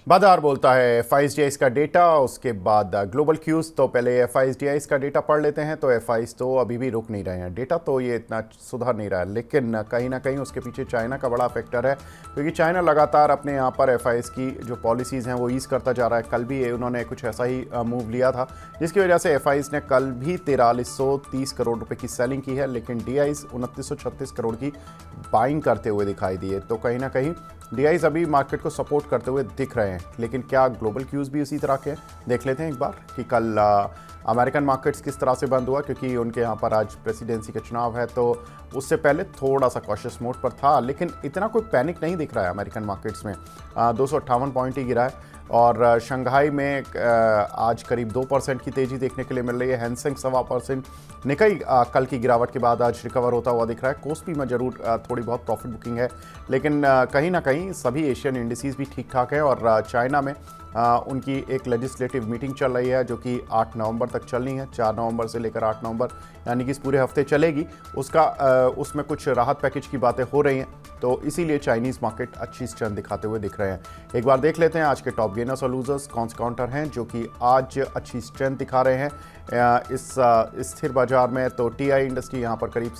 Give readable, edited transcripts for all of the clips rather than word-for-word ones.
बाजार बोलता है एफआईएस का डेटा, उसके बाद ग्लोबल क्यूज। तो पहले एफआईएस का डेटा पढ़ लेते हैं। तो एफआईएस तो अभी भी रुक नहीं रहे हैं, डेटा तो ये इतना सुधर नहीं रहा है, लेकिन कहीं ना कहीं उसके पीछे चाइना का बड़ा फैक्टर है, क्योंकि चाइना लगातार अपने यहाँ पर एफआईएस की जो पॉलिसीज़ हैं वो ईज़ करता जा रहा है। कल भी उन्होंने कुछ ऐसा ही मूव लिया था, जिसकी वजह से एफआईएस ने कल भी 4330 करोड़ रुपये की सेलिंग की है, लेकिन डीआईज 2936 करोड़ की बाइंग करते हुए दिखाई दिए। तो कहीं ना कहीं डीआईज अभी मार्केट को सपोर्ट करते हुए दिख रहे हैं, लेकिन क्या ग्लोबल क्यूज भी उसी तरह के हैं? देख लेते हैं एक बार कि कल अमेरिकन मार्केट्स किस तरह से बंद हुआ, क्योंकि उनके यहाँ पर आज प्रेसिडेंसी का चुनाव है, तो उससे पहले थोड़ा सा कॉशियस मोड पर था, लेकिन इतना कोई पैनिक नहीं दिख रहा है अमेरिकन मार्केट्स में। 258 पॉइंट ही गिरा है, और शंघाई में आज करीब 2% की तेज़ी देखने के लिए मिल रही है। हैंसेंग 1.25%। निकाई कल की गिरावट के बाद आज रिकवर होता हुआ दिख रहा है। कोस्पी में जरूर थोड़ी बहुत प्रॉफिट बुकिंग है, लेकिन कहीं ना कहीं सभी एशियन इंडिसेस भी ठीक ठाक हैं। और चाइना में उनकी एक लेजिस्लेटिव मीटिंग चल रही है, जो कि 8 नवंबर तक चलनी है। 4 नवंबर से लेकर 8 नवंबर, यानी कि इस पूरे हफ्ते चलेगी। उसमें कुछ राहत पैकेज की बातें हो रही हैं, तो इसीलिए चाइनीज़ मार्केट अच्छी स्ट्रेंथ दिखाते हुए दिख रहे हैं। एक बार देख लेते हैं आज के टॉप गेनर्स और लूजर्स कौन से काउंटर हैं जो कि आज अच्छी स्ट्रेंथ दिखा रहे हैं इस स्थिर बाजार में। तो टीआई इंडस्ट्री यहाँ पर करीब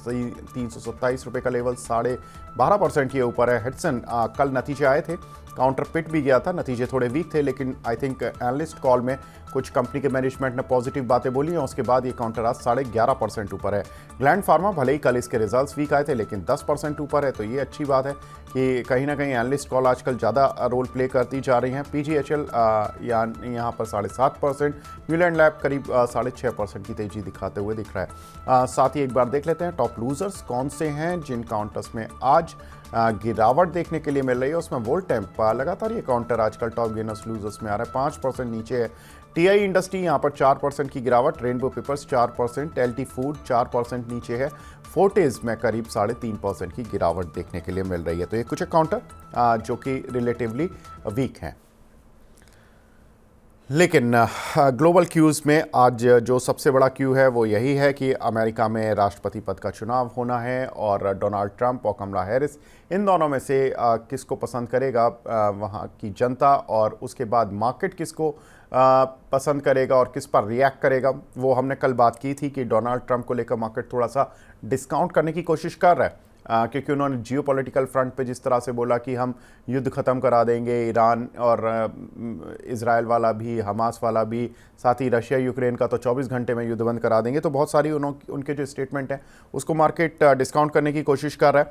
327 रुपये का लेवल 12.5% के ऊपर है। हिटसन कल नतीजे आए थे, काउंटर पिट भी गया था, नतीजे थोड़े वीक थे, लेकिन आई थिंक एनालिस्ट कॉल में कुछ कंपनी के मैनेजमेंट ने पॉजिटिव बातें बोली हैं, उसके बाद ये काउंटर आज 11.5% ऊपर है। ग्लैंड फार्मा भले ही कल इसके रिजल्ट्स वीक आए थे, लेकिन 10% ऊपर है, तो ये अच्छी बात है कि कहीं ना कहीं एनालिस्ट कॉल आजकल ज़्यादा रोल प्ले करती जा रही हैं। पीजीएचएल यहाँ पर 7.5%, न्यूलैंड लैब करीब 6.5% की तेजी दिखाते हुए दिख रहा है। साथ ही एक बार देख लेते हैं टॉप लूजर्स कौन से हैं जिन काउंटर्स में आज गिरावट देखने के लिए मिल रही है। उसमें वोल्टेम्प लगातार ये काउंटर आजकल टॉप गेनर्स लूजर्स में आ रहा है, 5% नीचे है। टीआई इंडस्ट्री यहाँ पर 4% की गिरावट, रेनबो पेपर्स 4%, एलटी फूड 4% नीचे है। फोर्टिस में करीब 3.5% की गिरावट देखने के लिए मिल रही है। तो ये कुछ काउंटर जो कि रिलेटिवली वीक हैं। लेकिन ग्लोबल क्यूज़ में आज जो सबसे बड़ा क्यू है वो यही है कि अमेरिका में राष्ट्रपति पद का चुनाव होना है, और डोनाल्ड ट्रंप और कमला हैरिस, इन दोनों में से किसको पसंद करेगा वहाँ की जनता, और उसके बाद मार्केट किसको पसंद करेगा और किस पर रिएक्ट करेगा। वो हमने कल बात की थी कि डोनाल्ड ट्रंप को लेकर मार्केट थोड़ा सा डिस्काउंट करने की कोशिश कर रहा है, क्योंकि उन्होंने जियोपॉलिटिकल फ्रंट पे जिस तरह से बोला कि हम युद्ध ख़त्म करा देंगे, ईरान और इज़राइल वाला भी, हमास वाला भी, साथ ही रशिया यूक्रेन का तो 24 घंटे में युद्ध बंद करा देंगे। तो बहुत सारी उनके जो स्टेटमेंट हैं उसको मार्केट डिस्काउंट करने की कोशिश कर रहा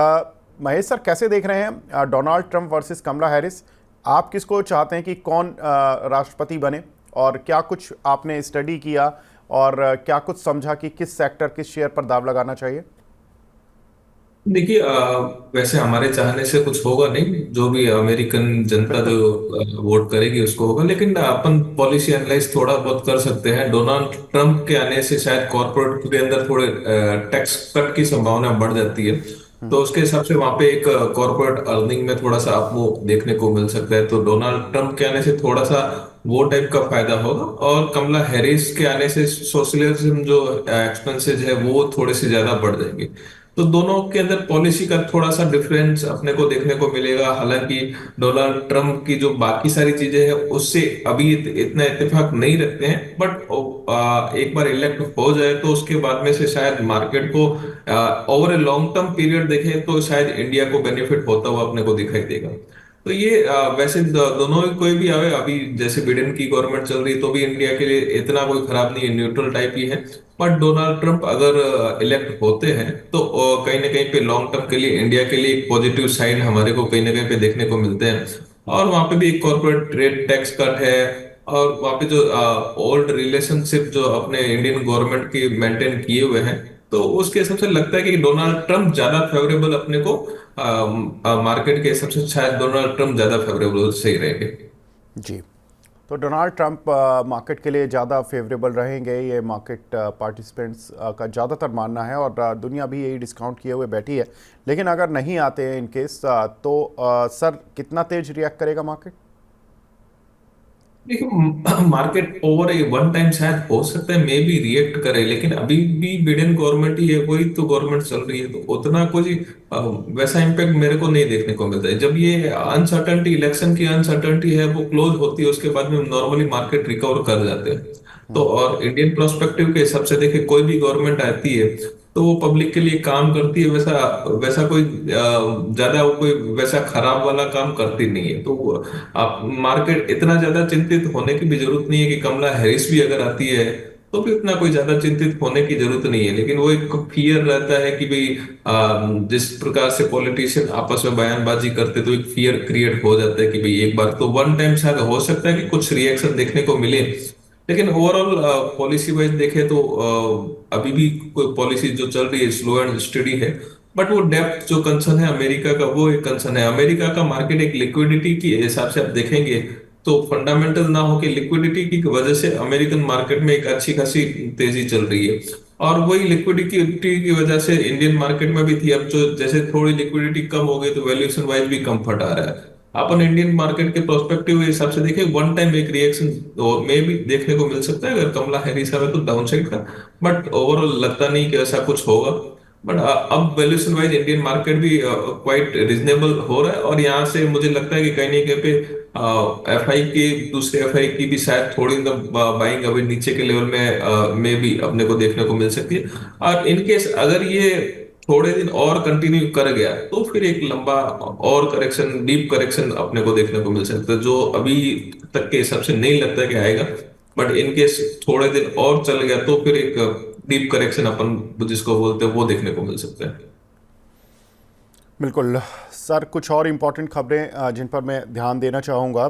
है। महेश सर, कैसे देख रहे हैं डोनाल्ड ट्रंप वर्सेस कमला हैरिस? आप किसको चाहते हैं कि कौन राष्ट्रपति बने, और क्या कुछ आपने स्टडी किया और क्या कुछ समझा कि किस सेक्टर, किस शेयर पर दाव लगाना चाहिए? देखिए, वैसे हमारे चाहने से कुछ होगा नहीं। जो भी अमेरिकन जनता बिल्कुल। जो वोट करेगी उसको होगा, लेकिन अपन पॉलिसी एनालाइज थोड़ा बहुत कर सकते हैं। डोनाल्ड ट्रंप के आने से शायद कॉर्पोरेट के अंदर थोड़े टैक्स कट की संभावना बढ़ जाती है। तो उसके हिसाब से वहां पे एक कॉर्पोरेट अर्निंग में थोड़ा सा आपको देखने को मिल सकता है। तो डोनाल्ड ट्रंप के आने से थोड़ा सा वो टाइप का फायदा होगा, और कमला हैरिस के आने से सोशलिज्म जो एक्सपेंसेस है वो थोड़े से ज्यादा बढ़ जाएंगे। तो दोनों के अंदर पॉलिसी का थोड़ा सा डिफरेंस अपने को देखने को मिलेगा। हालांकि डोनाल्ड ट्रंप की जो बाकी सारी चीजें हैं उससे अभी इतना इत्तेफाक नहीं रखते हैं, बट एक बार इलेक्ट हो जाए तो उसके बाद में से शायद मार्केट को over a long term period देखें तो शायद इंडिया को बेनिफिट होता हुआ अपने को दिखाई देगा। तो ये वैसे दोनों ही कोई भी आवे, अभी जैसे बिडेन की गवर्नमेंट चल रही है तो भी इंडिया के लिए इतना कोई खराब नहीं है, न्यूट्रल टाइप ही है। पर डोनाल्ड ट्रंप अगर इलेक्ट होते हैं तो कहीं ना कहीं पे लॉन्ग टर्म के लिए इंडिया के लिए एक पॉजिटिव साइन हमारे को कहीं ना कहीं पे देखने को मिलते हैं। और वहां पे भी एक कॉर्पोरेट ट्रेड टैक्स कट है, और वहां पे जो ओल्ड रिलेशनशिप जो अपने इंडियन गवर्नमेंट की मेंटेन किए हुए हैं, तो उसके हिसाब से लगता है कि डोनाल्ड ट्रंप ज्यादा फेवरेबल अपने को, मार्केट के हिसाब से शायद डोनाल्ड ट्रंप ज्यादा फेवरेबल सही रहेंगे। जी। तो डोनाल्ड ट्रंप मार्केट के लिए ज़्यादा फेवरेबल रहेंगे, ये मार्केट पार्टिसिपेंट्स का ज़्यादातर मानना है, और दुनिया भी यही डिस्काउंट किए हुए बैठी है। लेकिन अगर नहीं आते हैं इन केस, तो सर कितना तेज रिएक्ट करेगा मार्केट? देखिए मार्केट ओवर ए वन टाइम शायद हो सकता है मे बी रिएक्ट करे, लेकिन अभी भी बिडेन गवर्नमेंट ही है, वही तो गवर्नमेंट चल रही है, तो उतना कुछ अ, वैसा इम्पैक्ट मेरे को नहीं देखने को मिलता है। जब ये अनसर्टनटी, इलेक्शन की अनसर्टनटी है वो क्लोज होती है, उसके बाद में नॉर्मली मार्केट रिकवर कर जाते हैं। तो और इंडियन प्रोस्पेक्टिव के हिसाब से देखे, कोई भी गवर्नमेंट आती है तो वो पब्लिक के लिए काम करती है, वैसा वैसा कोई ज्यादा वो कोई वैसा खराब वाला काम करती नहीं है। तो आप मार्केट इतना ज्यादा चिंतित होने की भी जरूरत नहीं है कि कमला हैरिस भी अगर आती है तो भी उतना कोई ज्यादा चिंतित होने की जरूरत नहीं है। लेकिन वो एक फियर रहता है कि भाई जिस प्रकार से पॉलिटिशियन आपस में बयानबाजी करते तो एक फियर क्रिएट हो जाता है कि भाई एक बार तो वन टाइम शायद हो सकता है कि कुछ रिएक्शन देखने को मिले। लेकिन ओवरऑल पॉलिसी वाइज देखे तो अभी भी कोई पॉलिसी जो चल रही है स्लो एंड स्टडी है। बट वो डेप्थ जो कंसर्न है अमेरिका का, वो एक कंसर्न है। अमेरिका का मार्केट एक लिक्विडिटी के हिसाब से आप देखेंगे तो फंडामेंटल ना हो के लिक्विडिटी की वजह से अमेरिकन मार्केट में एक अच्छी खासी तेजी चल रही है। और वही लिक्विडिटी की वजह से इंडियन मार्केट में भी थी। अब जो जैसे थोड़ी लिक्विडिटी कम हो गई तो वैल्यूएशन वाइज भी कंफर्ट आ रहा है। अपन इंडियन मार्केट के प्रोस्पेक्टिव के हिसाब से देखें, वन टाइम एक रिएक्शन में भी देखने को मिल सकता है अगर कमला हैरिस आवे तो डाउन साइड का। बट ओवरऑल लगता नहीं कि ऐसा कुछ होगा। बट अब वैल्यूएशन वाइज इंडियन मार्केट भी क्वाइट रिजनेबल हो रहा है, और यहाँ से मुझे लगता है कि कहीं ना कहीं पे एफआई की, दूसरे एफआई की भी शायद थोड़ी बाइंग अभी नीचे के लेवल में भी अपने को देखने को मिल सकती है। और इनकेस अगर ये थोड़े दिन और कंटिन्यू कर गया तो फिर एक लंबा और करेक्शन, डीप करेक्शन अपने को देखने को मिल सकता है, जो अभी तक के हिसाब से नहीं लगता कि आएगा। बट इनकेस थोड़े दिन और चल गया तो फिर एक डीप करेक्शन अपन जिसको बोलते हैं वो देखने को मिल सकता है। बिल्कुल सर, कुछ और इम्पॉर्टेंट खबरें जिन पर मैं ध्यान देना चाहूँगा।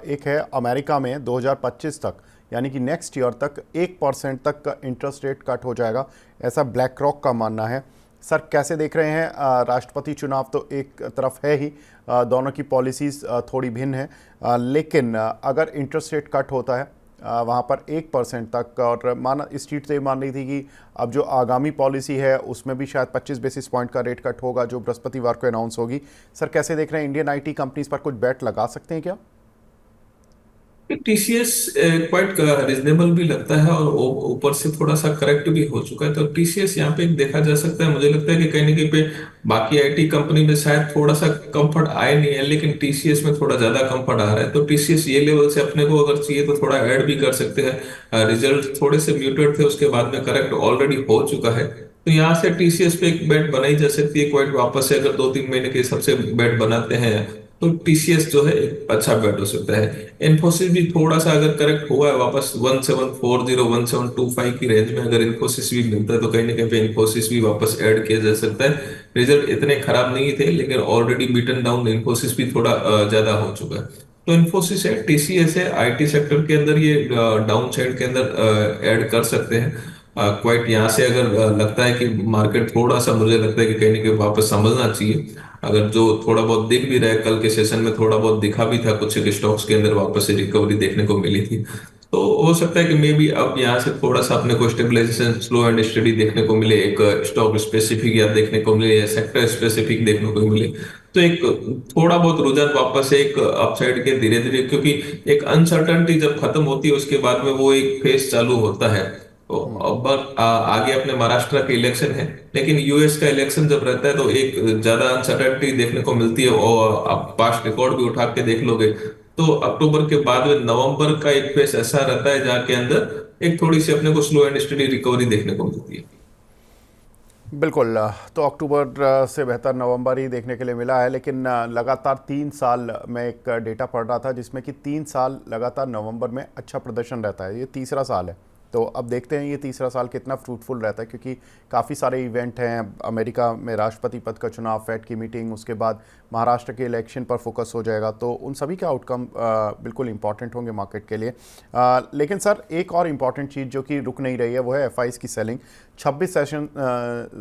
एक है अमेरिका में 2025 तक, यानी कि नेक्स्ट ईयर तक 1% तक का इंटरेस्ट रेट कट हो जाएगा, ऐसा ब्लैक रॉक का मानना है। सर कैसे देख रहे हैं? राष्ट्रपति चुनाव तो एक तरफ है ही, दोनों की पॉलिसीज़ थोड़ी भिन्न है, लेकिन अगर इंटरेस्ट रेट कट होता है वहाँ पर 1% तक, और माना स्ट्रीट तो ये मान रही थी कि अब जो आगामी पॉलिसी है उसमें भी शायद 25 बेसिस पॉइंट का रेट कट होगा जो बृहस्पतिवार को अनाउंस होगी। सर कैसे देख रहे हैं, इंडियन आईटी कंपनीज पर कुछ बेट लगा सकते हैं क्या? टीसीएस क्वाइट रिजनेबल भी लगता है, और ऊपर से थोड़ा सा करेक्ट भी हो चुका है, तो टीसीएस यहाँ पे देखा जा सकता है। मुझे लगता है कि कहीं ना कहीं पे बाकी आईटी कंपनी में शायद थोड़ा सा कंफर्ट आए नहीं है, लेकिन टीसीएस में थोड़ा ज्यादा कंफर्ट आ रहा है। तो टीसीएस ये लेवल से अपने को अगर चाहिए तो थोड़ा ऐड भी कर सकते हैं। रिजल्ट थोड़े से म्यूटेड थे, उसके बाद में करेक्ट ऑलरेडी हो चुका है, तो यहाँ से टीसीएस पे एक बेट बनाई जा सकती है। क्वाइट वापस से अगर 2-3 महीने के हिसाब से बेट बनाते हैं तो टीसीएस जो है एक अच्छा बेट हो सकता है। इन्फोसिस भी थोड़ा सा अगर करेक्ट हुआ है वापस 1740 1725 की रेंज में, अगर इन्फोसिस भी मिलता है तो कहीं ना कहीं पे इन्फोसिस भी वापस ऐड किया जा सकता है। रिजल्ट इतने खराब नहीं थे, लेकिन ऑलरेडी बीटन डाउन इन्फोसिस भी थोड़ा ज्यादा हो चुका है। तो इन्फोसिस है, टीसीएस है, आईटी सेक्टर के अंदर ये डाउन साइड के अंदर ऐड कर सकते हैं। क्वाइट यहाँ से अगर लगता है कि मार्केट थोड़ा सा, मुझे लगता है कि कहीं ना कहीं वापस समझना चाहिए। अगर जो थोड़ा बहुत दिख भी रहा है, कल के सेशन में थोड़ा बहुत दिखा भी था, कुछ स्टॉक्स के अंदर वापस से रिकवरी देखने को मिली थी। तो हो सकता है कि मे बी अब यहाँ से थोड़ा सा अपने को स्टेबलाइजेशन स्लो एंड स्टडी देखने को मिले, एक स्टॉक स्पेसिफिक या देखने को मिले या सेक्टर स्पेसिफिक देखने को मिले। तो एक थोड़ा बहुत रुझान वापस एक अपसाइड के धीरे धीरे, क्योंकि एक अनसर्टनटी जब खत्म होती है उसके बाद में वो एक फेज चालू होता है। तो अब आगे अपने महाराष्ट्र के इलेक्शन है, लेकिन यूएस का इलेक्शन जब रहता है तो एक ज्यादा अनसर्टेनिटी देखने को मिलती है। और आप पास्ट रिकॉर्ड भी उठा के देख लोगे तो अक्टूबर के बाद में नवंबर का एक फेस ऐसा रहता है जहाँ के अंदर एक थोड़ी सी अपने को स्लो एंड स्टडी रिकवरी देखने को मिलती है। बिल्कुल, तो अक्टूबर से बेहतर नवंबर ही देखने के लिए मिला है, लेकिन लगातार 3 साल में एक डेटा पढ़ रहा था जिसमें कि 3 साल लगातार नवंबर में अच्छा प्रदर्शन रहता है। ये तीसरा साल है, तो अब देखते हैं ये तीसरा साल कितना फ्रूटफुल रहता है, क्योंकि काफ़ी सारे इवेंट हैं। अमेरिका में राष्ट्रपति पद का चुनाव, फेड की मीटिंग, उसके बाद महाराष्ट्र के इलेक्शन पर फोकस हो जाएगा, तो उन सभी के आउटकम बिल्कुल इंपॉर्टेंट होंगे मार्केट के लिए। लेकिन सर एक और इम्पॉर्टेंट चीज़ जो कि रुक नहीं रही है वो है एफआईज़ की सेलिंग। 26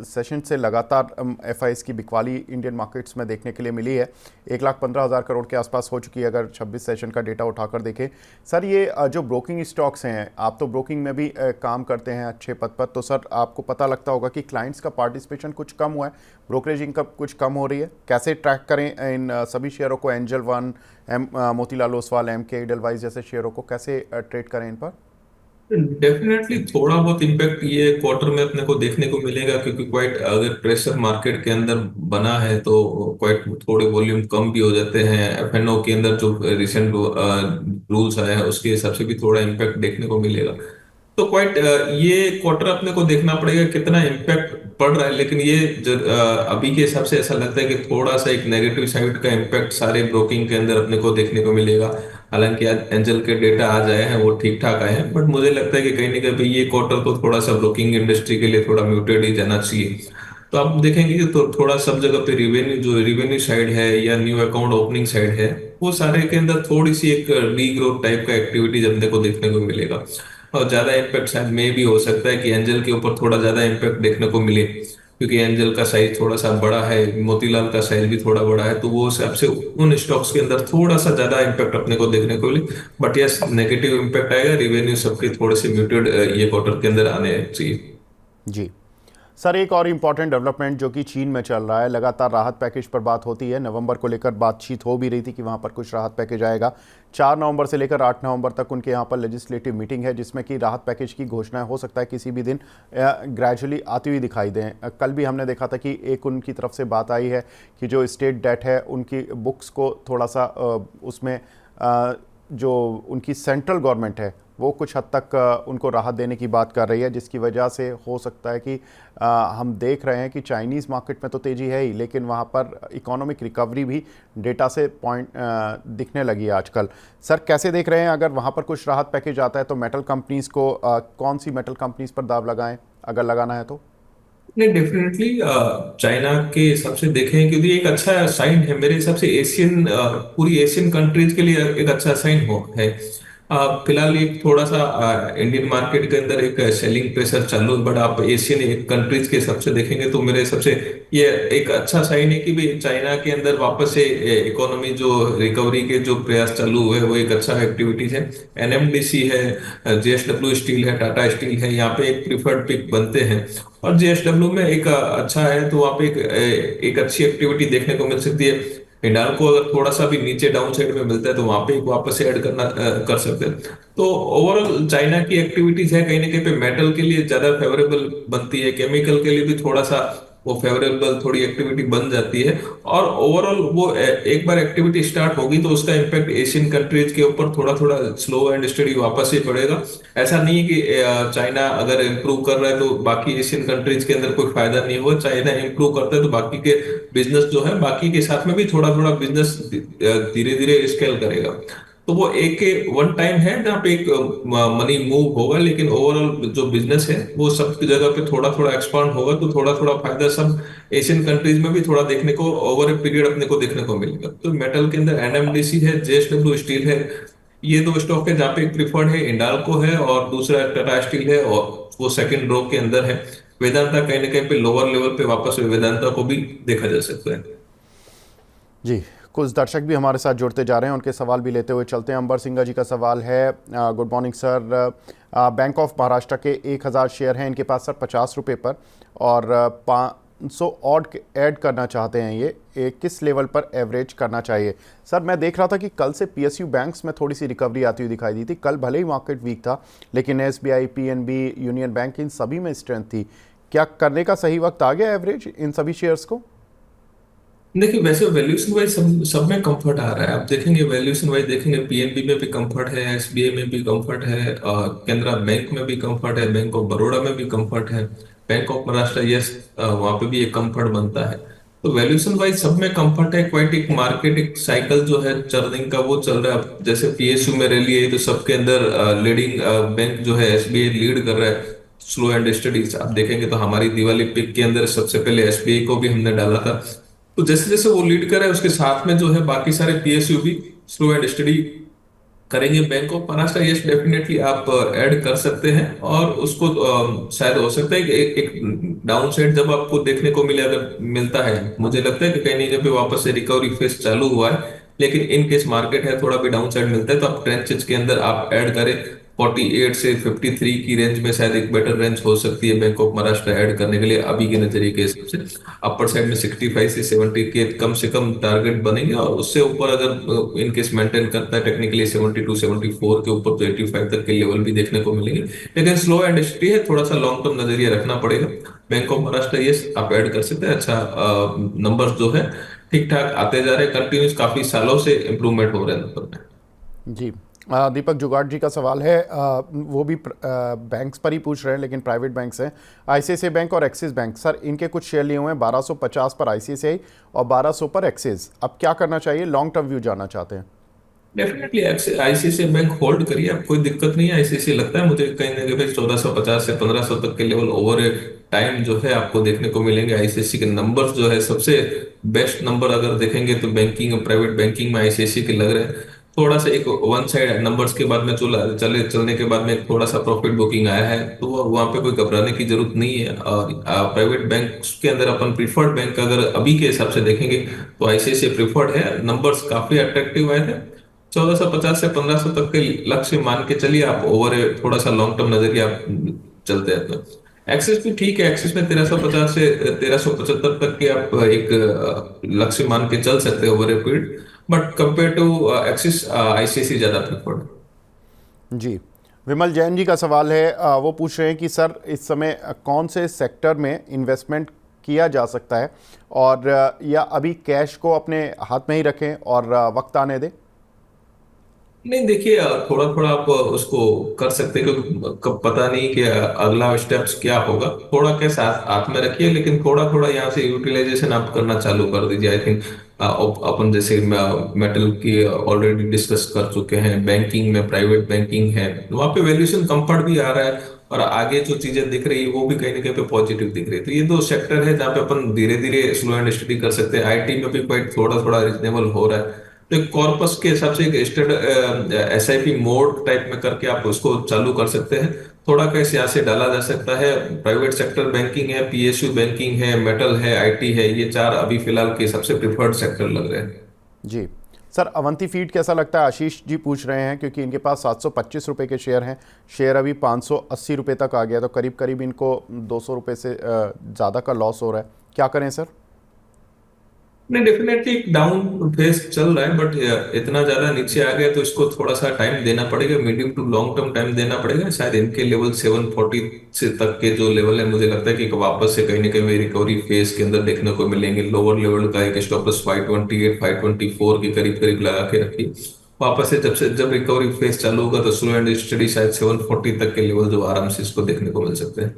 सेशन से लगातार एफआईज़ की बिकवाली इंडियन मार्केट्स में देखने के लिए मिली है। 1,15,000 करोड़ के आसपास हो चुकी है अगर 26 सेशन का डेटा उठाकर देखें। सर ये जो ब्रोकिंग स्टॉक्स हैं, आप तो ब्रोकिंग में भी काम करते हैं अच्छे पद पर, तो सर आपको पता लगता होगा कि क्लाइंट्स का पार्टिसिपेशन कुछ कम हुआ है, ब्रोकरेज इनकम कुछ कम हो रही है। कैसे ट्रैक करें इन सभी शेयरों को, Angel One, Motilal Oswal, M K Edelweiss जैसे शेयरों को कैसे ट्रेड करें इन पर? डेफिनेटली थोड़ा बहुत इम्पैक्ट ये क्वार्टर में अपने को देखने को मिलेगा, क्योंकि क्वाइट अगर प्रेशर मार्केट के अंदर बना है तो क्वाइट थोड़े वॉल्यूम कम भी हो जाते हैं। एफएनओ के अंदर जो रिसेंट रूल्स आए हैं उसके हिसाब से भी थोड़ा इम्पैक्ट देखने को मिलेगा। तो क्वाइट ये क्वार्टर अपने को देखना पड़ेगा कितना इम्पैक्ट पड़ रहा है, लेकिन ये अभी के हिसाब से ऐसा लगता है कि थोड़ा सा एक नेगेटिव साइड का इम्पैक्ट सारे ब्रोकिंग के अंदर अपने को देखने को मिलेगा। हालांकि आज एंजल के डेटा आज आए हैं वो ठीक ठाक आए हैं, बट मुझे लगता है कि कहीं ना कहीं भाई ये क्वार्टर तो थोड़ा सा ब्रोकिंग इंडस्ट्री के लिए थोड़ा म्यूटेड ही जाना चाहिए। तो आप देखेंगे कि तो थोड़ा सब जगह पे रिवेन्यू, जो रिवेन्यू साइड है या न्यू अकाउंट ओपनिंग साइड है, वो सारे के अंदर थोड़ी सी एक डी ग्रोथ टाइप का एक्टिविटीज अपने को देखने को मिलेगा। और ज्यादा इम्पैक्ट शायद में भी हो सकता है कि एंजल के ऊपर थोड़ा ज्यादा इम्पैक्ट देखने को मिले, क्योंकि एंजल का साइज थोड़ा सा बड़ा है, मोतीलाल का साइज भी थोड़ा बड़ा है, तो वो हिसाब से उन स्टॉक्स के अंदर थोड़ा सा ज्यादा इम्पैक्ट अपने को देखने को मिले। बट यस, नेगेटिव इम्पैक्ट आएगा, रिवेन्यू सबके थोड़े से म्यूटेड ये क्वार्टर के अंदर आने चाहिए। जी सर, एक और इम्पॉर्टेंट डेवलपमेंट जो कि चीन में चल रहा है, लगातार राहत पैकेज पर बात होती है। नवंबर को लेकर बातचीत हो भी रही थी कि वहाँ पर कुछ राहत पैकेज आएगा। 4 नवंबर से लेकर 8 नवंबर तक उनके यहाँ पर लेजिस्लेटिव मीटिंग है, जिसमें कि राहत पैकेज की घोषणा हो सकता है किसी भी दिन ग्रेजुअली आती हुई दिखाई दें। कल भी हमने देखा था कि एक उनकी तरफ से बात आई है कि जो स्टेट डेट है उनकी बुक्स को थोड़ा सा उसमें जो उनकी सेंट्रल गवर्नमेंट है वो कुछ हद तक उनको राहत देने की बात कर रही है, जिसकी वजह से हो सकता है कि हम देख रहे हैं कि चाइनीज़ मार्केट में तो तेज़ी है ही, लेकिन वहाँ पर इकोनॉमिक रिकवरी भी डेटा से पॉइंट दिखने लगी है आजकल। सर कैसे देख रहे हैं, अगर वहाँ पर कुछ राहत पैकेज आता है तो मेटल कंपनीज़ को कौन सी मेटल कंपनीज़ पर दाव लगाएं अगर लगाना है तो? नहीं, डेफिनेटली चाइना के हिसाब से देखें, क्योंकि एक अच्छा साइन है मेरे हिसाब से एशियन, पूरी एशियन कंट्रीज के लिए एक अच्छा साइन हो है। फिलहाल एक थोड़ा सा इंडियन मार्केट के अंदर एक सेलिंग प्रेशर चालू है, बट आप एशियन एक कंट्रीज के हिसाब से देखेंगे तो मेरे हिसाब से ये एक अच्छा साइन है कि भी चाइना के अंदर वापस से इकोनॉमी जो रिकवरी के जो प्रयास चालू हुए वो एक अच्छा एक्टिविटीज है। एनएमडीसी है, जेएसडब्ल्यू स्टील है, टाटा स्टील है, यहाँ पे एक प्रिफर्ड पिक बनते हैं। और जेएसडब्ल्यू में एक अच्छा है तो वहाँ पे एक अच्छी एक्टिविटी देखने को मिल सकती है। हिंडाल्को अगर थोड़ा सा भी नीचे डाउन साइड में मिलता है तो वहां पे एक वापस से ऐड करना कर सकते हैं। तो ओवरऑल चाइना की एक्टिविटीज है कहीं ना कहीं पे मेटल के लिए ज्यादा फेवरेबल बनती है, केमिकल के लिए भी थोड़ा सा वो फेवरेबल थोड़ी एक्टिविटी बन जाती है। और ओवरऑल वो एक बार एक्टिविटी स्टार्ट होगी तो उसका इम्पैक्ट एशियन कंट्रीज के ऊपर थोड़ा थोड़ा स्लो एंड स्टडी वापस ही पड़ेगा। ऐसा नहीं है कि चाइना अगर इम्प्रूव कर रहा है तो बाकी एशियन कंट्रीज के अंदर कोई फायदा नहीं हुआ। चाइना इम्प्रूव करता है तो बाकी के बिजनेस जो है बाकी के साथ में भी थोड़ा थोड़ा बिजनेस धीरे धीरे स्केल करेगा। तो वो एक वन टाइम है जहाँ पे एक मनी मूव होगा, लेकिन ओवरऑल जो बिजनेस है वो सब जगह पे थोड़ा थोड़ा एक्सपांड होगा, तो थोड़ा थोड़ा फायदा सब एशियन कंट्रीज में भी थोड़ा देखने को ओवर ए पीरियड अपने को देखने को मिलेगा। तो मेटल के अंदर एनएमडीसी है, जेएसडब्ल्यू स्टील है, ये दो स्टॉक है जहाँ पे एक प्रिफर्ड है इंडाल्को है और दूसरा टाटा स्टील है, और वो सेकंड रो के अंदर है। वेदांता कहीं ना कहीं पे लोअर लेवल पे वापस वेदांता को भी देखा जा सकता है। जी, कुछ दर्शक भी हमारे साथ जुड़ते जा रहे हैं, उनके सवाल भी लेते हुए चलते हैं। अंबर सिंघा जी का सवाल है, good morning sir. Bank of Maharashtra के 1000 शेयर हैं इनके पास सर 50 रुपये पर, और 500 ऑड ऐड करना चाहते हैं। ये किस लेवल पर एवरेज करना चाहिए? सर मैं देख रहा था कि कल से पीएसयू बैंक्स में थोड़ी सी रिकवरी आती हुई दिखाई दी थी। कल भले ही मार्केट वीक था, लेकिन एसबीआई, पीएनबी, यूनियन बैंक, इन सभी में स्ट्रेंथ थी। क्या करने का सही वक्त आ गया एवरेज इन सभी शेयर्स को? देखिए, वैसे वैल्यूएशन वाइज सब सब में कंफर्ट आ रहा है। आप देखेंगे वैल्यूएशन वाइज देखेंगे, पीएनबी में भी कंफर्ट है, एसबीआई में भी कंफर्ट है, केनरा बैंक में भी कंफर्ट है, बैंक ऑफ बड़ौदा में भी कंफर्ट है, बैंक ऑफ महाराष्ट्र, यस, वहां पे भी एक कंफर्ट बनता है। तो वैल्यूएशन वाइज सब में कंफर्ट है। क्वाइट एक मार्केट एक साइकिल जो है चर्निंग का वो चल रहा है। अब जैसे पीएसयू में रैली है तो सबके अंदर लीडिंग बैंक जो है एसबीआई लीड कर रहा है। स्लो एंड स्टडीज आप देखेंगे तो हमारी दिवाली पिक के अंदर सबसे पहले एसबीआई को भी हमने डाला था। तो जैसे जैसे वो लीड कर रहा है उसके साथ में जो है बाकी सारे पीएसयू भी स्लो एंड स्टडी करेंगे। Bank of Maharashtra, yes, definitely आप ऐड कर सकते हैं, और उसको शायद हो सकता है कि एक डाउन साइड जब आपको देखने को मिले, अगर मिलता है, मुझे लगता है कि कहीं नहीं जब वापस से रिकवरी फेज चालू हुआ है, लेकिन इन केस मार्केट है थोड़ा भी डाउन साइड मिलता है तो आप ट्रेंचेस के अंदर आप ऐड करें। 48 से 53 की रेंज में शायद एक बेटर रेंज हो सकती है बैंक ऑफ महाराष्ट्र ऐड करने के लिए अभी के नजरिए के हिसाब से। अपर साइड में 65 से 70 के कम से कम टारगेट बनेंगे, और उससे ऊपर अगर इनकेस मेंटेन करता है टेक्निकली 72 74 के ऊपर, तो 85 तक के लेवल भी देखने को मिलेंगे। लेकिन स्लो एंड स्टडी है, थोड़ा सा लॉन्ग टर्म नजरिया रखना पड़ेगा। बैंक ऑफ महाराष्ट्र ये आप ऐड कर सकते हैं। अच्छा नंबर्स जो है ठीक ठाक आते जा रहे हैं, कंटिन्यूस काफी सालों से इंप्रूवमेंट हो रहे हैं नंबर में। जी। दीपक जुगाड़ जी का सवाल है, वो भी बैंक्स पर ही पूछ रहे हैं लेकिन प्राइवेट बैंक्स हैं, आईसीआईसीआई बैंक और एक्सिस बैंक। सर इनके कुछ शेयर लिए हुए हैं 1250 पर आईसीआईसीआई और 1200 पर एक्सिस, अब क्या करना चाहिए, लॉन्ग टर्म व्यू जानना चाहते हैं। डेफिनेटली आईसीआईसीआई बैंक होल्ड करिए, आप कोई दिक्कत नहीं है। आईसीआईसीआई लगता है मुझे कहीं ना कहीं 1450 से 1500 तक के लेवल ओवर ए टाइम जो है आपको देखने को मिलेंगे। आईसीआईसीआई के नंबर्स जो है सबसे बेस्ट नंबर अगर देखेंगे तो बैंकिंग और प्राइवेट बैंकिंग में आईसीआईसीआई के लग रहे हैं। थोड़ा सा एक वन साइड नंबर्स के बाद में चलने के बाद में थोड़ा सा प्रॉफिट बुकिंग आया है, तो वहां पे कोई घबराने की जरूरत नहीं है। और प्राइवेट बैंक के अंदर अपन प्रीफर्ड बैंक अगर अभी के हिसाब से देखेंगे तो आईसीआईसीआई प्रीफर्ड है। नंबर्स काफी अट्रैक्टिव आए थे। 1450 से 1500 तक के लक्ष्य मान के चलिए आप, ओवर थोड़ा सा लॉन्ग टर्म नजरिया आप चलते हैं तो एक्सिस भी ठीक है। एक्सिस में 1350 से 1375 तक के आप एक लक्ष्य मान के चल सकते हैं over a period. But compare to Axis ICICI ज्यादा प्रेफर्ड। जी। विमल जैन जी का सवाल है, वो पूछ रहे हैं कि सर इस समय कौन से सेक्टर में इन्वेस्टमेंट किया जा सकता है, और या अभी कैश को अपने हाथ में ही रखें और वक्त आने दें। नहीं देखिए, थोड़ा थोड़ा आप उसको कर सकते हैं, क्योंकि कब पता नहीं कि अगला स्टेप्स क्या होगा। थोड़ा कैसे हाथ में रखिए, लेकिन थोड़ा थोड़ा यहाँ से यूटिलाइजेशन आप करना चालू कर दीजिए। आई थिंक अपन जैसे मेटल की ऑलरेडी डिस्कस कर चुके हैं, बैंकिंग में प्राइवेट बैंकिंग है, वहां पे वैल्यूएशन कंफर्ट भी आ रहा है, और आगे जो चीजें दिख रही है वो भी कहीं ना कहीं पे पॉजिटिव दिख रही है। तो ये दो सेक्टर है जहाँ पे अपन धीरे धीरे स्लो एंड स्टडी कर सकते हैं। आईटी में भी क्वाइट थोड़ा थोड़ा रिजनेबल हो रहा है। तो एक कॉर्पस के हिसाब से एक स्टेड एसआईपी मोड टाइप में करके आप उसको चालू कर सकते हैं। थोड़ा कैसे यहाँ से डाला जा सकता है, प्राइवेट सेक्टर बैंकिंग है, पीएसयू बैंकिंग है, मेटल है, आईटी है, ये चार अभी फिलहाल के सबसे प्रिफर्ड सेक्टर लग रहे हैं। जी। सर अवंती फीड कैसा लगता है, आशीष जी पूछ रहे हैं, क्योंकि इनके पास 725 रुपये के शेयर हैं, शेयर अभी 580 रुपये तक आ गया, तो करीब करीब इनको 200 रुपये से ज़्यादा का लॉस हो रहा है, क्या करें सर। नहीं डेफिनेटली डाउन फेस चल रहा है, बट इतना ज्यादा नीचे आ गया तो इसको थोड़ा सा टाइम देना पड़ेगा, medium to long term time देना पड़ेगा। शायद इनके लेवल 740 से तक के जो लेवल है, मुझे लगता है कि वापस से कहीं ना कहीं रिकवरी फेज के अंदर देखने को मिलेंगे। लोअर लेवल का एक स्टॉप लॉस 528 524 के करीब करीब लगा के रखिए। वापस से जब रिकवरी फेज चालू होगा तो स्लो एंड स्टडी शायद 740 तक के लेवल जो आराम से इसको देखने को मिल सकते हैं।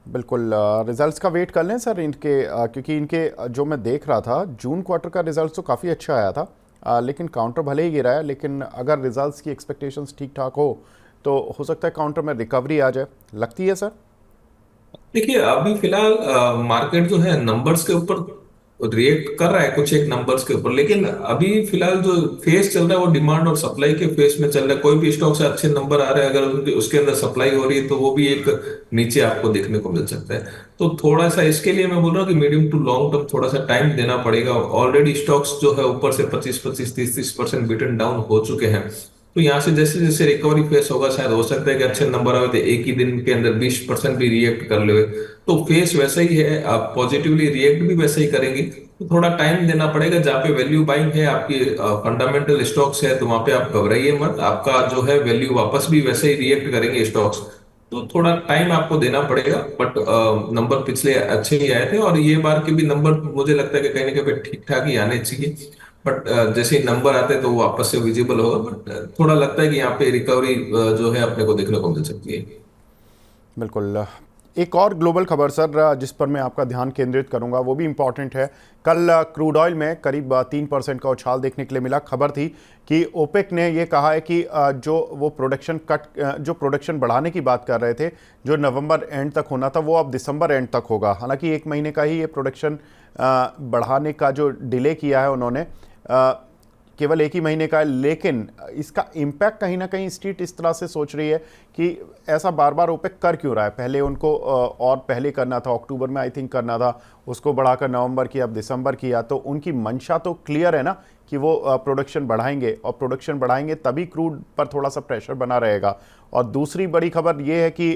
बिल्कुल। रिजल्ट्स का वेट कर लें सर इनके, क्योंकि इनके जो मैं देख रहा था जून क्वार्टर का रिजल्ट तो काफ़ी अच्छा आया था, लेकिन काउंटर भले ही गिरा है, लेकिन अगर रिजल्ट्स की एक्सपेक्टेशंस ठीक ठाक हो हो सकता है काउंटर में रिकवरी आ जाए, लगती है सर। देखिए अभी फिलहाल मार्केट जो है नंबर्स के ऊपर रिएक्ट कर रहा है, कुछ एक नंबर्स के ऊपर, लेकिन अभी फिलहाल जो फेस चल रहा है वो डिमांड और सप्लाई के फेस में चल रहा है। कोई भी स्टॉक से अच्छे नंबर आ रहे हैं, अगर उसके अंदर सप्लाई हो रही है तो वो भी एक नीचे आपको देखने को मिल सकता है। तो थोड़ा सा इसके लिए मैं बोल रहा हूँ कि मीडियम टू लॉन्ग टर्म थोड़ा सा टाइम देना पड़ेगा। ऑलरेडी स्टॉक्स जो है ऊपर से 25 30% बिटन डाउन हो चुके हैं। तो यहाँ से जैसे जैसे रिकवरी फेस होगा, शायद हो सकता है कि अच्छे नंबर आए तो एक ही दिन के अंदर 20% भी रिएक्ट कर ले। तो फेस वैसा ही है, आप पॉजिटिवली रिएक्ट भी वैसे ही करेंगे। तो थोड़ा टाइम देना पड़ेगा। जहाँ पे वैल्यू बाइंग है, आपकी फंडामेंटल स्टॉक्स है, तो वहां पे आप घबराइए मत, आपका जो है वैल्यू वापस भी वैसे ही रिएक्ट करेंगे स्टॉक्स। तो थोड़ा टाइम आपको देना पड़ेगा, बट नंबर पिछले अच्छे ही आए थे, और ये बार के भी नंबर मुझे लगता है कि कहीं ना कहीं ठीक ठाक ही आने चाहिए। बट जैसे ही नंबर आते हैं तो वो वापस से विजिबल होगा, बट थोड़ा लगता है कि यहाँ पे रिकवरी जो है अपने को देखने को मिल सकती है। बिल्कुल। एक और ग्लोबल खबर सर जिस पर मैं आपका ध्यान केंद्रित करूंगा, वो भी इम्पॉर्टेंट है। कल क्रूड ऑयल में करीब 3% का उछाल देखने के लिए मिला। खबर थी कि ओपेक ने ये कहा है कि जो प्रोडक्शन बढ़ाने की बात कर रहे थे, जो नवंबर एंड तक होना था, वो अब दिसंबर एंड तक होगा। हालांकि 1 महीने का ही ये प्रोडक्शन बढ़ाने का जो डिले किया है उन्होंने। केवल एक ही महीने का है, लेकिन इसका इम्पैक्ट कहीं ना कहीं स्ट्रीट इस तरह से सोच रही है कि ऐसा बार बार ओपेक कर क्यों रहा है। पहले उनको और पहले करना था, अक्टूबर में आई थिंक करना था, उसको बढ़ाकर नवंबर किया, अब दिसंबर किया। तो उनकी मंशा तो क्लियर है ना कि वो प्रोडक्शन बढ़ाएंगे, और प्रोडक्शन बढ़ाएंगे तभी क्रूड पर थोड़ा सा प्रेशर बना रहेगा। और दूसरी बड़ी खबर ये है कि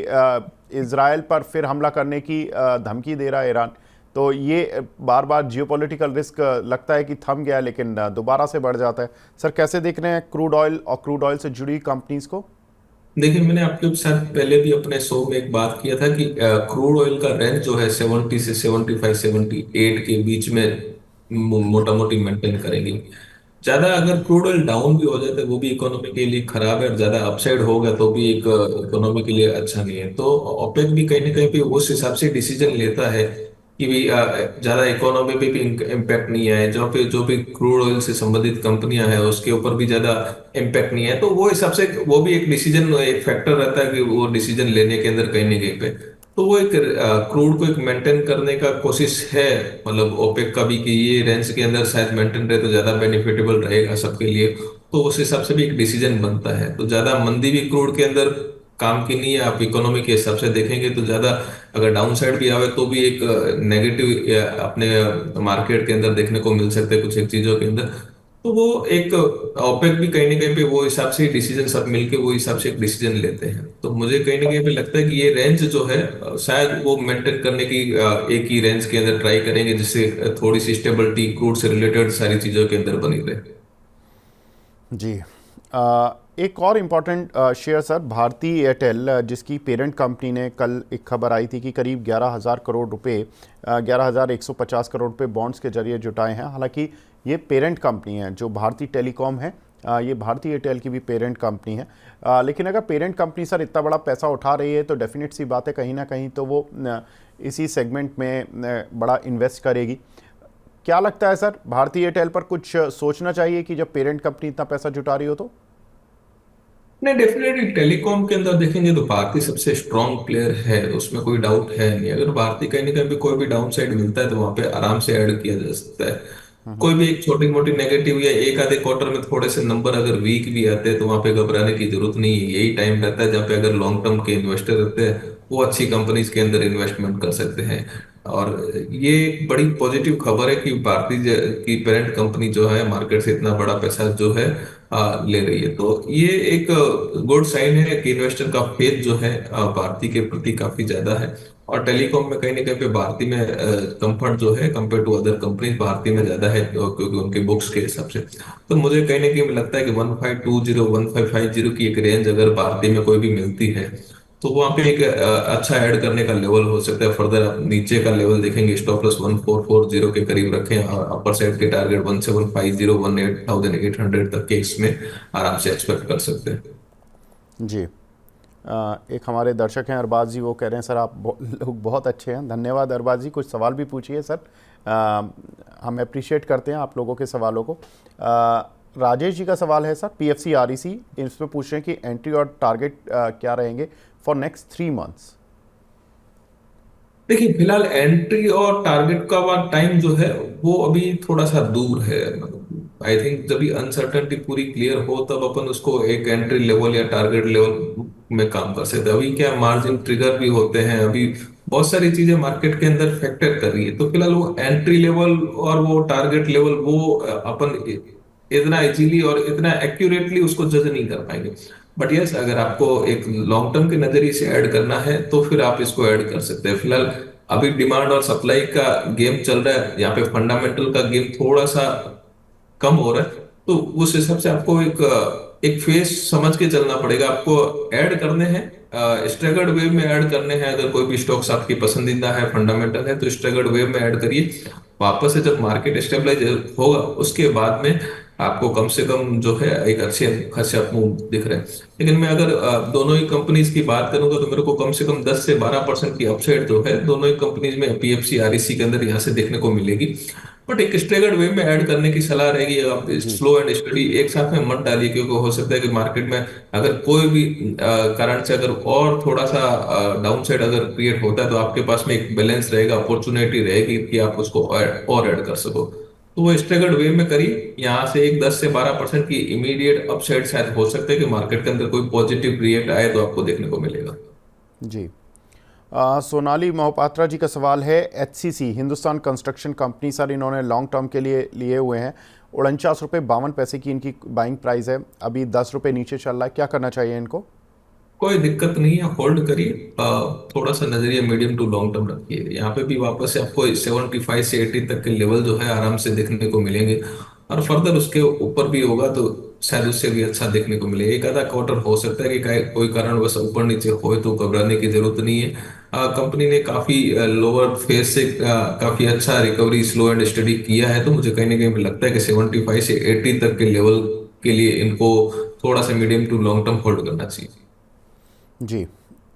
इजराइल पर फिर हमला करने की धमकी दे रहा है ईरान। तो ये बार बार जियोपॉलिटिकल रिस्क लगता है कि थम गया है, लेकिन दोबारा से बढ़ जाता है। सर कैसे देख रहे हैं क्रूड ऑयल और क्रूड ऑयल से जुड़ी कंपनीज को? देखिए, मैंने आपके साथ पहले भी अपने शो में एक बात किया था कि क्रूड ऑयल का रेंज जो है 70 से 75 78 के बीच में मोटा मोटी मेंटेन करेंगे। ज्यादा अगर क्रूड ऑयल डाउन भी हो जाता है वो भी इकोनॉमी के लिए खराब है, और ज्यादा अपसाइड होगा तो भी एक इकोनॉमी के लिए अच्छा नहीं है। तो ओपेक भी कहीं ना कहीं पे उस हिसाब से डिसीजन लेता है कि भी ज्यादा इकोनॉमी पे भी इम्पैक्ट नहीं आए, जो भी क्रूड ऑयल से संबंधित कंपनियां हैं उसके ऊपर भी ज्यादा इम्पैक्ट नहीं है। तो वो हिसाब से वो भी एक डिसीजन, एक फैक्टर रहता है कि वो डिसीजन लेने के अंदर कहीं ना कहीं पे तो वो एक क्रूड को एक मेंटेन करने का कोशिश है, मतलब ओपेक का भी, कि ये रेंज के अंदर शायद मेंटेन रहे तो ज्यादा बेनिफिटेबल रहेगा सबके लिए। तो उस हिसाब से भी एक डिसीजन बनता है। तो ज्यादा मंदी भी क्रूड के अंदर काम की नहीं है। आप इकोनॉमी के हिसाब से देखेंगे तो ज्यादा अगर डाउन साइड भी आवे तो भी एक नेगेटिव अपने मार्केट के अंदर देखने को मिल सकते हैं कुछ एक चीजों के अंदर। तो वो एक ओपेक भी कहीं ना कहीं पे वो हिसाब से डिसीजन सब मिलके वो हिसाब से एक डिसीजन लेते हैं। तो मुझे कहीं ना कहीं पे लगता है कि ये रेंज जो है शायद वो मेंटेन करने की एक ही रेंज के अंदर ट्राई करेंगे, जिससे थोड़ी सी स्टेबिलिटी क्रूड से रिलेटेड सारी चीजों के अंदर बनी रहे। जी। एक और important share sir, Bharti Airtel, जिसकी पेरेंट कंपनी ने कल एक खबर आई थी कि करीब 11,000 करोड़ रुपए, 11,150 करोड़ रुपए बॉन्ड्स के जरिए जुटाए हैं। हालांकि ये पेरेंट कंपनी है जो भारती टेलीकॉम है, ये भारती एयरटेल की भी पेरेंट कंपनी है। लेकिन अगर पेरेंट कंपनी सर इतना बड़ा पैसा उठा रही है तो डेफिनेट सी बात है कहीं ना कहीं तो वो इसी सेगमेंट में बड़ा इन्वेस्ट करेगी। क्या लगता है सर, भारती एयरटेल पर कुछ सोचना चाहिए कि जब पेरेंट कंपनी इतना पैसा जुटा रही हो तो? नहीं, डेफिनेटली टेलीकॉम के अंदर देखेंगे तो भारती सबसे स्ट्रांग प्लेयर है, उसमें कोई डाउट है नहीं। अगर भारती कहीं ना कहीं भी कोई भी डाउन साइड मिलता है तो वहां पे आराम से ऐड किया जा सकता है। कोई भी एक छोटी मोटी नेगेटिव या एक आधे क्वार्टर में थोड़े से नंबर अगर वीक भी आते हैं तो वहां पे घबराने की जरूरत नहीं है। यही टाइम रहता है जहाँ पे अगर लॉन्ग टर्म के इन्वेस्टर रहते हैं वो अच्छी कंपनीज के अंदर इन्वेस्टमेंट कर सकते हैं। और ये एक बड़ी पॉजिटिव खबर है कि भारतीय की पेरेंट कंपनी जो है मार्केट से इतना बड़ा पैसा जो है ले रही है। तो ये एक गुड साइन है कि इन्वेस्टर का फेथ जो है भारती के प्रति काफी ज्यादा है। और टेलीकॉम में कहीं ना कहीं पे भारती में कंफर्ट जो है compare to other companies Bharti में ज्यादा है, क्योंकि उनके बुक्स के हिसाब से। तो मुझे कहीं ना कहीं लगता है कि 1520 1550 की एक रेंज अगर भारती में कोई भी मिलती है तो वहां पे एक अच्छा ऐड करने का लेवल हो सकता है। फर्दर आप नीचे का लेवल देखेंगे, स्टॉप लॉस 1440 के करीब रखें और अपर साइड के टारगेट 1750 18,800 तक के इसमें आराम से एक्सपेक्ट कर सकते हैं। जी। एक हमारे दर्शक हैं अरबाज जी, वो कह रहे हैं सर आप लोग बहुत अच्छे हैं। धन्यवाद अरबाज जी, कुछ सवाल भी पूछिए सर। हम अप्रिशिएट करते हैं आप लोगों के सवालों को। राजेश जी का सवाल है सर, पीएफसी आरईसी, इसमें पूछ रहे हैं कि एंट्री और टारगेट क्या रहेंगे फॉर नेक्स्ट 3 मंथ्स। देखिए, फिलहाल एंट्री और टारगेट का टाइम जो है वो अभी थोड़ा सा दूर है। आई थिंक जब भी अनसर्टेनिटी पूरी क्लियर हो तब अपन उसको एक एंट्री लेवल या टारगेट लेवल में काम कर सकते हैं। अभी क्या मार्जिन ट्रिगर भी होते हैं, अभी बहुत सारी चीजें मार्केट के अंदर फैक्टर कर रही है। तो फिलहाल वो एंट्री लेवल और वो टारगेट लेवल वो अपन इतना इजीली और इतना एक्यूरेटली उसको जज नहीं कर पाएंगे। बट यस, अगर आपको एक लॉन्ग टर्म के नजरिए से ऐड करना है तो फिर आप इसको ऐड कर सकते हैं। फिलहाल अभी डिमांड और सप्लाई का गेम चल रहा है, यहाँ पे फंडामेंटल का गेम थोड़ा सा कम हो रहा है। तो उस हिसाब से आपको एक फेस समझ के चलना पड़ेगा। आपको ऐड करने हैं, स्ट्रैगर्ड वेव में ऐड करने हैं। अगर कोई भी स्टॉक्स आपकी पसंदीदा है, फंडामेंटल है, तो स्ट्रैगर्ड वेव में ऐड करिए। वापस से जब मार्केट स्टेबलाइज होगा उसके बाद में आपको कम से कम जो है एक अच्छे खासे मूव दिख रहे हैं। लेकिन मैं अगर दोनों ही कंपनीज की बात करूंगा तो मेरे को कम से कम 10 से 12% की अपसाइड जो है दोनों ही कंपनीज में पीएफसी आरईसी के अंदर यहाँ से देखने को मिलेगी। बट एक स्ट्रेगर्ड वे में ऐड करने की सलाह रहेगी। आप जी। स्लो एंड स्टडी एक साथ में मत डालिए, क्योंकि हो सकता है कि मार्केट में अगर कोई भी कारण से अगर और थोड़ा सा डाउन साइड अगर क्रिएट होता है तो आपके पास में एक बैलेंस रहेगा, अपॉर्चुनिटी रहेगी कि आप उसको और ऐड कर सको। तो वो स्ट्रगल्ड वे में करी। यहाँ से एक 10 से 12% की इमीडिएट अपसाइड शायद हो सकता है कि मार्केट के अंदर कोई पॉजिटिव रिएक्ट आए तो आपको देखने को मिलेगा। जी। सोनाली मोहपात्रा जी का सवाल है, HCC Hindustan construction company sir, इन्होंने लॉन्ग टर्म के लिए लिए हुए हैं, 49 रुपये 52 पैसे की इनकी बाइंग प्राइस है, अभी 10 रुपये नीचे चल रहा है, क्या करना चाहिए इनको? कोई दिक्कत नहीं है, होल्ड करिए। थोड़ा सा नजरिया मीडियम टू लॉन्ग टर्म रखिए। यहाँ पे भी वापस से आपको 75 से 80 तक के लेवल जो है आराम से देखने को मिलेंगे। और फर्दर उसके ऊपर भी होगा तो शायद उससे भी अच्छा देखने को मिले। एक आधा क्वार्टर हो सकता है कि कोई कारणवश ऊपर नीचे हो, तो घबराने की जरूरत नहीं है। कंपनी ने काफी लोअर फेज से काफी अच्छा रिकवरी स्लो एंड स्टडी किया है, तो मुझे कहीं ना कहीं लगता है कि 75 से 80 तक के लेवल के लिए इनको थोड़ा सा medium to long term hold करना चाहिए। जी।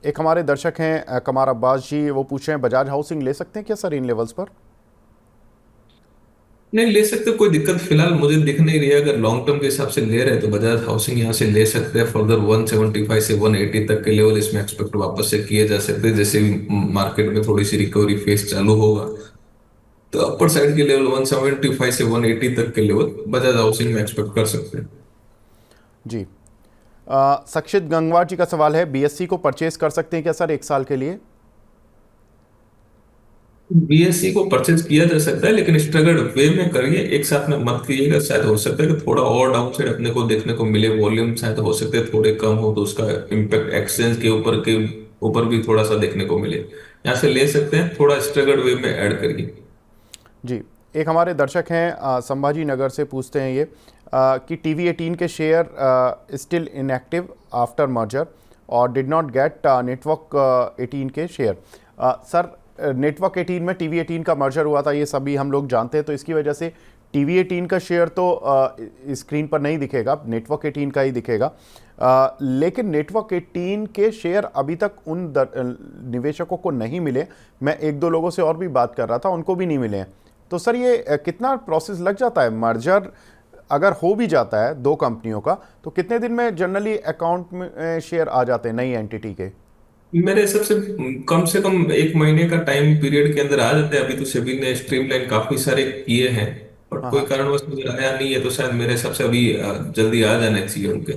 एक हमारे दर्शक हैं कमार अब्बास जी, वो पूछ रहे हैं बजाज हाउसिंग ले सकते हैं क्या सर इन लेवल्स पर? नहीं, ले सकते, कोई दिक्कत फिलहाल मुझे दिख नहीं रही है। अगर लॉन्ग टर्म के हिसाब से ले रहे हैं तो बजाज हाउसिंग यहाँ से ले सकते हैं। फर्दर 175 से 180 तक के लेवल इसमें एक्सपेक्ट वापस से किए जा सकते हैं। जैसे भी मार्केट में थोड़ी सी रिकवरी फेस चालू होगा तो अपर साइड के लेवल 175 से 180 तक के लेवल बजाज हाउसिंग में एक्सपेक्ट कर सकते हैं। जी। सक्षित गंगवार जी का सवाल है, बीएससी को परचेज कर सकते हैं क्या सर 1 साल के लिए? बीएससी को परचेज किया जा सकता है, लेकिन स्ट्रगल्ड वे में करिए, एक साथ में मत कीजिएगा। शायद हो सकता है कि थोड़ा और डाउन साइड अपने को देखने को मिले। वॉल्यूम शायद हो सकते हैं थोड़े कम हो, तो उसका इम्पैक्ट एक्सचेंज के ऊपर भी थोड़ा सा देखने को मिले। यहाँ से ले सकते हैं, थोड़ा स्ट्रगल्ड वे में ऐड करिए। जी। एक हमारे दर्शक हैं संभाजी नगर से, पूछते हैं ये कि टीवी 18 के share still inactive after merger और डिड नॉट गेट नेटवर्क 18 के शेयर। सर, नेटवर्क 18 में टीवी 18 का मर्जर हुआ था, ये सभी हम लोग जानते हैं, तो इसकी वजह से टीवी 18 का शेयर तो स्क्रीन पर नहीं दिखेगा, नेटवर्क 18 का ही दिखेगा। लेकिन नेटवर्क 18 के शेयर अभी तक उन निवेशकों को नहीं मिले। मैं एक दो लोगों से और भी बात कर रहा था, उनको भी नहीं मिले हैं। तो सर ये कितना प्रोसेस लग जाता है? मर्जर अगर हो भी जाता है दो कंपनियों का, तो कितने दिन में जनरली अकाउंट में शेयर आ जाते हैं नई एंटिटी के? मेरे हिसाब से कम 1 महीने का टाइम पीरियड के अंदर आ जाते हैं। अभी तो सेबी ने स्ट्रीमलाइन काफी सारे किए हैं, और हाँ कोई हाँ। कारणवश मुझे आया नहीं है, तो शायद मेरे हिसाब से अभी जल्दी आ जाने चाहिए उनके।